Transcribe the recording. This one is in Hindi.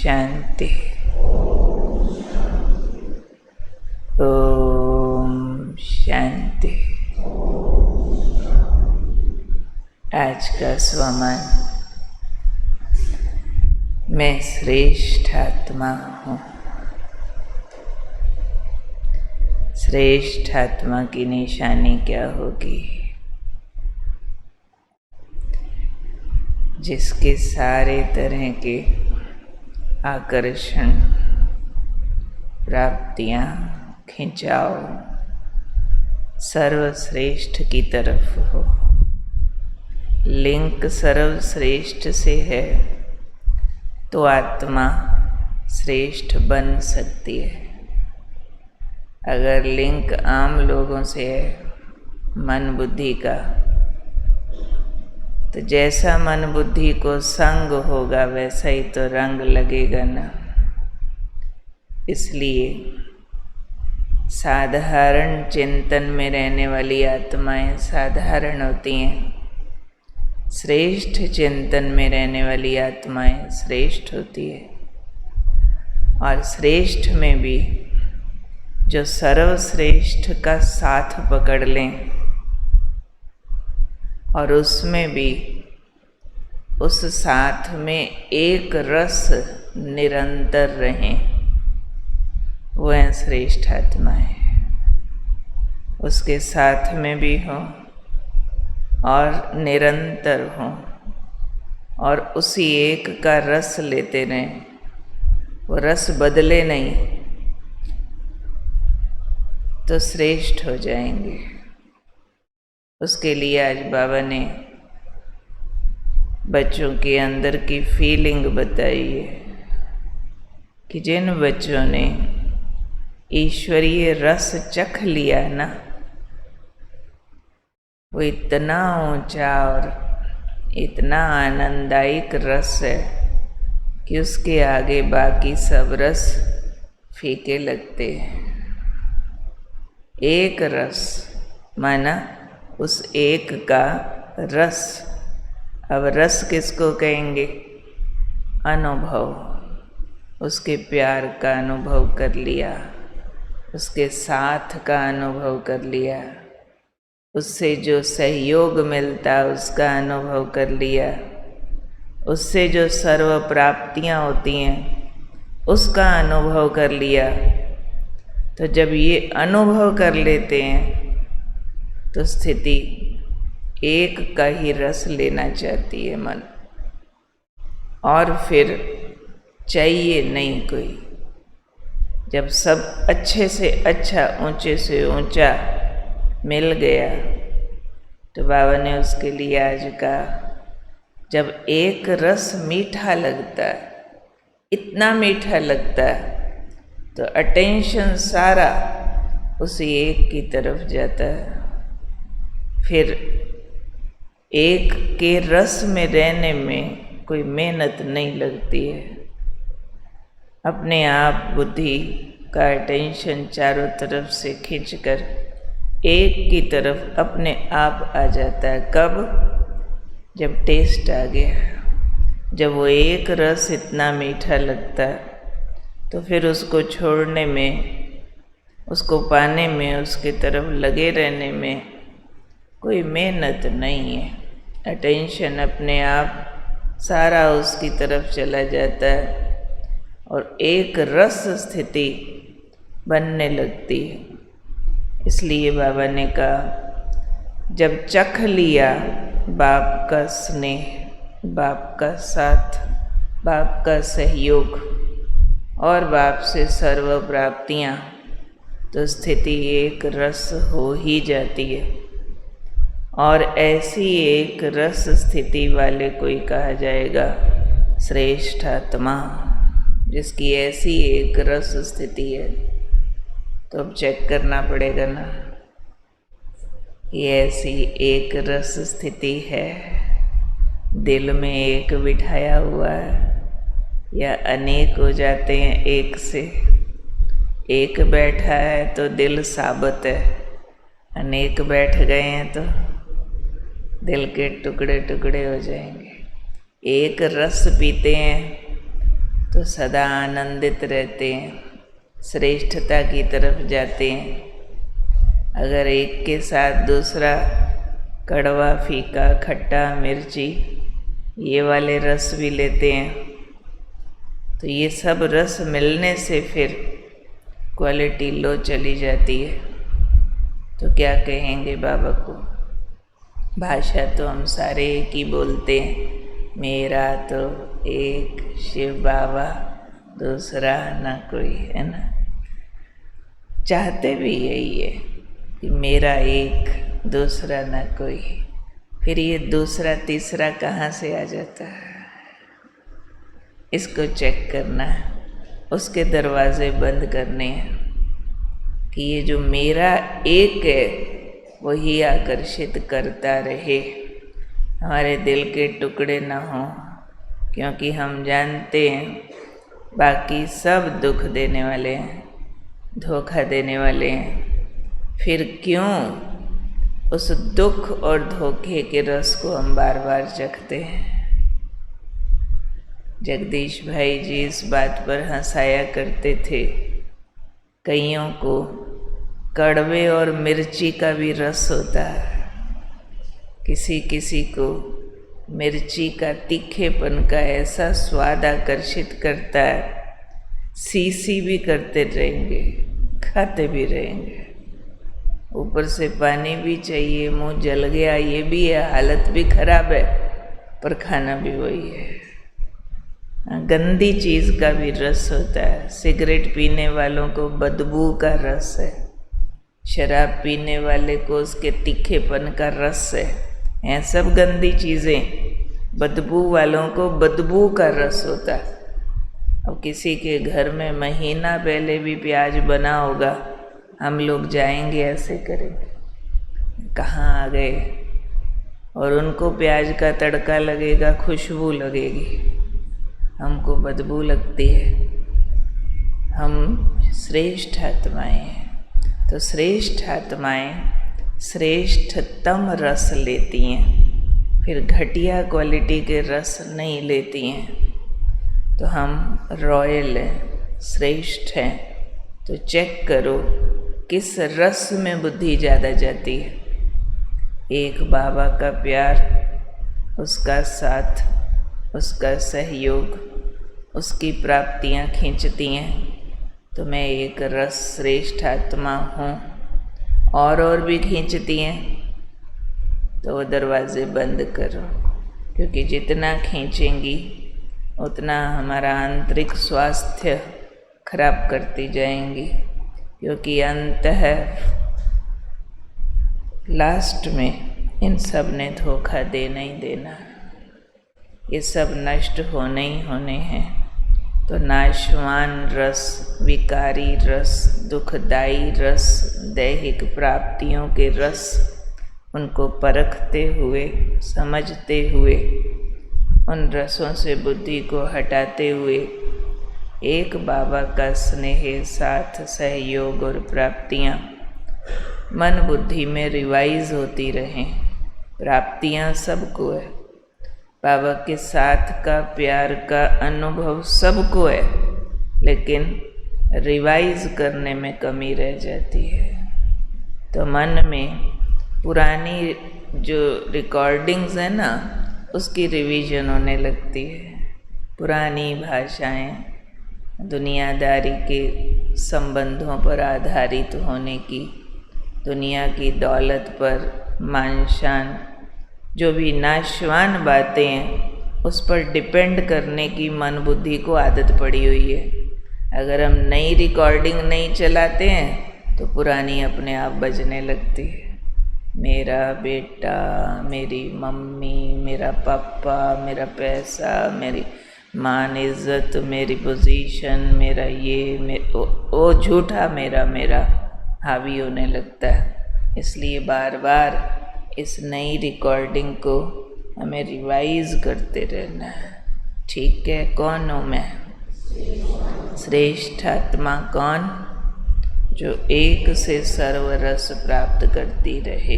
शांति। ओम शांति। आज का स्वमान, मैं श्रेष्ठ आत्मा हूँ। श्रेष्ठ आत्मा की निशानी क्या होगी? जिसके सारे तरह के आकर्षण, प्राप्तियां, खिंचाव सर्वश्रेष्ठ की तरफ हो। लिंक सर्वश्रेष्ठ से है तो आत्मा श्रेष्ठ बन सकती है। अगर लिंक आम लोगों से है, मन बुद्धि का, तो जैसा मन बुद्धि को संग होगा वैसा ही तो रंग लगेगा ना। इसलिए साधारण चिंतन में रहने वाली आत्माएं साधारण होती हैं, श्रेष्ठ चिंतन में रहने वाली आत्माएं श्रेष्ठ होती है। और श्रेष्ठ में भी जो सर्वश्रेष्ठ का साथ पकड़ लें और उसमें भी उस साथ में एक रस निरंतर रहें, वह श्रेष्ठ आत्मा है। उसके साथ में भी हो और निरंतर हो और उसी एक का रस लेते रहें, वो रस बदले नहीं, तो श्रेष्ठ हो जाएंगे। उसके लिए आज बाबा ने बच्चों के अंदर की फीलिंग बताई है कि जिन बच्चों ने ईश्वरीय रस चख लिया ना, वो इतना ऊंचा और इतना आनंददायक रस है कि उसके आगे बाकी सब रस फीके लगते हैं। एक रस माना उस एक का रस। अब रस किसको कहेंगे? अनुभव। उसके प्यार का अनुभव कर लिया, उसके साथ का अनुभव कर लिया, उससे जो सहयोग मिलता उसका अनुभव कर लिया, उससे जो सर्व प्राप्तियां होती हैं उसका अनुभव कर लिया। तो जब ये अनुभव कर लेते हैं तो स्थिति एक का ही रस लेना चाहती है मन, और फिर चाहिए नहीं कोई। जब सब अच्छे से अच्छा, ऊंचे से ऊंचा मिल गया तो बाबा ने उसके लिए आज कहा, जब एक रस मीठा लगता है, इतना मीठा लगता है, तो अटेंशन सारा उसी एक की तरफ जाता है। फिर एक के रस में रहने में कोई मेहनत नहीं लगती है। अपने आप बुद्धि का अटेंशन चारों तरफ से खींचकर एक की तरफ अपने आप आ जाता है। कब? जब टेस्ट आ गया, जब वो एक रस इतना मीठा लगता है, तो फिर उसको छोड़ने में, उसको पाने में, उसकी तरफ लगे रहने में कोई मेहनत नहीं है। अटेंशन अपने आप सारा उसकी तरफ चला जाता है और एक रस स्थिति बनने लगती है। इसलिए बाबा ने कहा, जब चख लिया बाप का स्नेह, बाप का साथ, बाप का सहयोग और बाप से सर्व प्राप्तियां, तो स्थिति एक रस हो ही जाती है। और ऐसी एक रस स्थिति वाले कोई कहा जाएगा श्रेष्ठ आत्मा, जिसकी ऐसी एक रस स्थिति है। तो अब चेक करना पड़ेगा ना, ये ऐसी एक रस स्थिति है, दिल में एक बिठाया हुआ है या अनेक हो जाते हैं एक से? एक बैठा है तो दिल साबित है, अनेक बैठ गए हैं तो दिल के टुकड़े टुकड़े हो जाएंगे। एक रस पीते हैं तो सदा आनंदित रहते हैं, श्रेष्ठता की तरफ जाते हैं। अगर एक के साथ दूसरा कड़वा, फीका, खट्टा, मिर्ची ये वाले रस भी लेते हैं, तो ये सब रस मिलने से फिर क्वालिटी लो चली जाती है। तो क्या कहेंगे बाबा को? भाषा तो हम सारे एक ही बोलते हैं, मेरा तो एक शिव बाबा, दूसरा ना कोई, है ना। चाहते भी यही है कि मेरा एक, दूसरा ना कोई। फिर ये दूसरा तीसरा कहाँ से आ जाता है? इसको चेक करना है, उसके दरवाजे बंद करने हैं कि ये जो मेरा एक है वही आकर्षित करता रहे, हमारे दिल के टुकड़े ना हों। क्योंकि हम जानते हैं बाकी सब दुख देने वाले हैं, धोखा देने वाले हैं। फिर क्यों उस दुख और धोखे के रस को हम बार बार चखते हैं? जगदीश भाई जी इस बात पर हंसाया करते थे, कईयों को कड़वे और मिर्ची का भी रस होता है, किसी किसी को मिर्ची का तीखेपन का ऐसा स्वाद आकर्षित करता है, सी भी करते रहेंगे, खाते भी रहेंगे, ऊपर से पानी भी चाहिए, मुंह जल गया ये भी है, हालत भी खराब है, पर खाना भी वही है। गंदी चीज़ का भी रस होता है। सिगरेट पीने वालों को बदबू का रस है, शराब पीने वाले को उसके तीखेपन का रस है सब गंदी चीज़ें। बदबू वालों को बदबू का रस होता है। अब किसी के घर में महीना पहले भी प्याज बना होगा, हम लोग जाएंगे ऐसे करेंगे, कहाँ आ गए, और उनको प्याज का तड़का लगेगा, खुशबू लगेगी, हमको बदबू लगती है। हम श्रेष्ठ आत्माएं हैं, तो श्रेष्ठ आत्माएं श्रेष्ठतम रस लेती हैं, फिर घटिया क्वालिटी के रस नहीं लेती हैं। तो हम रॉयल हैं, श्रेष्ठ हैं। तो चेक करो किस रस में बुद्धि ज़्यादा जाती है। एक बाबा का प्यार, उसका साथ, उसका सहयोग, उसकी प्राप्तियाँ खींचती हैं। तो मैं एक रस श्रेष्ठ आत्मा हूँ, और भी खींचती हैं, तो वो दरवाज़े बंद करो। क्योंकि जितना खींचेंगी उतना हमारा आंतरिक स्वास्थ्य खराब करती जाएंगी। क्योंकि अंत है लास्ट में इन सब ने धोखा देना ही देना, ये सब नष्ट होने ही होने हैं। तो नाशवान रस, विकारी रस, दुखदाई रस, दैहिक प्राप्तियों के रस, उनको परखते हुए, समझते हुए, उन रसों से बुद्धि को हटाते हुए एक बाबा का स्नेह, साथ, सहयोग और प्राप्तियाँ मन बुद्धि में रिवाइज होती रहें। प्राप्तियाँ सबको है, बाबा के साथ का प्यार का अनुभव सबको है, लेकिन रिवाइज करने में कमी रह जाती है। तो मन में पुरानी जो रिकॉर्डिंग्स है ना, उसकी रिवीजन होने लगती है। पुरानी भाषाएं, दुनियादारी के संबंधों पर आधारित होने की, दुनिया की दौलत पर, मान शान, जो भी नाशवान बातें हैं उस पर डिपेंड करने की मन बुद्धि को आदत पड़ी हुई है। अगर हम नई रिकॉर्डिंग नहीं चलाते हैं तो पुरानी अपने आप बजने लगती है। मेरा बेटा, मेरी मम्मी, मेरा पापा, मेरा पैसा, मेरी मान इज्जत, मेरी पोजीशन, मेरा ये वो झूठा मेरा हावी होने लगता है। इसलिए बार बार इस नई रिकॉर्डिंग को हमें रिवाइज करते रहना है। ठीक है, कौन हूँ मैं? श्रेष्ठ आत्मा कौन? जो एक से सर्व रस प्राप्त करती रहे।